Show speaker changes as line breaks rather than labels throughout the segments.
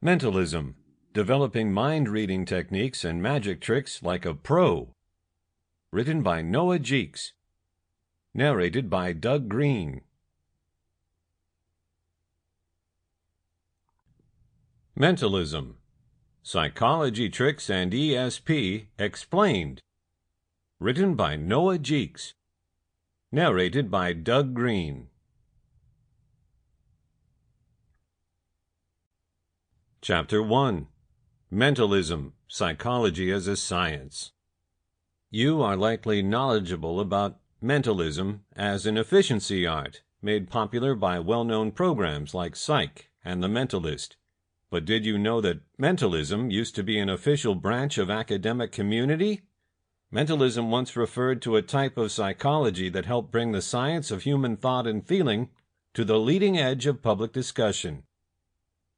Mentalism, developing mind-reading techniques and magic tricks like a pro. Written by Jeecks. Narrated by Greene. Mentalism, Psychology Tricks and ESP Explained. Written by Jeecks. Narrated by Greene. Chapter 1. Mentalism, Psychology as a Science. You are likely knowledgeable about mentalism as an efficiency art made popular by well-known programs like Psych and The Mentalist. But did you know that mentalism used to be an official branch of academic community? Mentalism once referred to a type of psychology that helped bring the science of human thought and feeling to the leading edge of public discussion.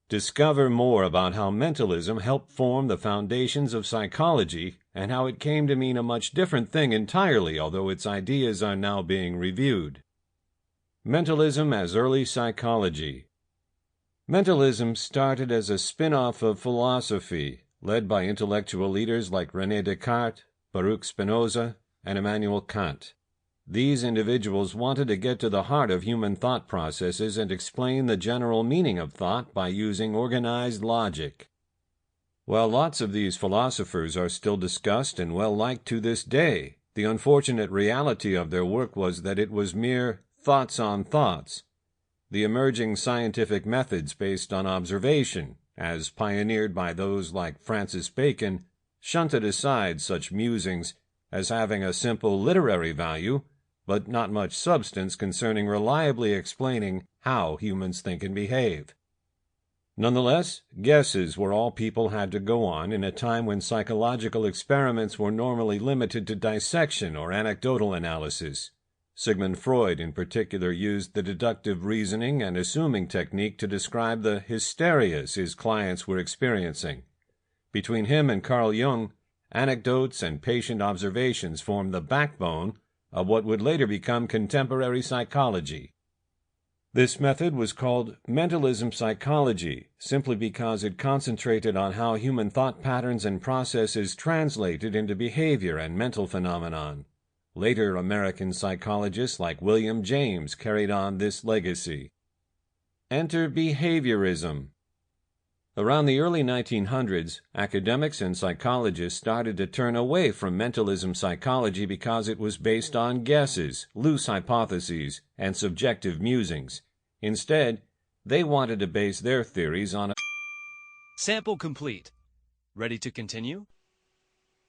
Discover more about how mentalism helped form the foundations of psychology and how it came to mean a much different thing entirely, although its ideas are now being reviewed. Mentalism as early psychology. Mentalism started as a spin-off of philosophy, led by intellectual leaders like René Descartes, Baruch Spinoza, and Immanuel Kant. These individuals wanted to get to the heart of human thought processes and explain the general meaning of thought by using organized logic. While lots of these philosophers are still discussed and well-liked to this day, the unfortunate reality of their work was that it was mere thoughts on thoughts. The emerging scientific methods based on observation, as pioneered by those like Francis Bacon, shunted aside such musings as having a simple literary value, but not much substance concerning reliably explaining how humans think and behave. Nonetheless, guesses were all people had to go on in a time when psychological experiments were normally limited to dissection or anecdotal analysis. Sigmund Freud, in particular, used the deductive reasoning and assuming technique to describe the hysterias his clients were experiencing. Between him and Carl Jung, anecdotes and patient observations formed the backbone of what would later become contemporary psychology. This method was called mentalism psychology simply because it concentrated on how human thought patterns and processes translated into behavior and mental phenomenon. Later American psychologists like William James carried on this legacy. Enter behaviorism. Around the early 1900s, academics and psychologists started to turn away from mentalism psychology because it was based on guesses, loose hypotheses, and subjective musings. Instead, they wanted to base their theories on
Sample complete. Ready to continue?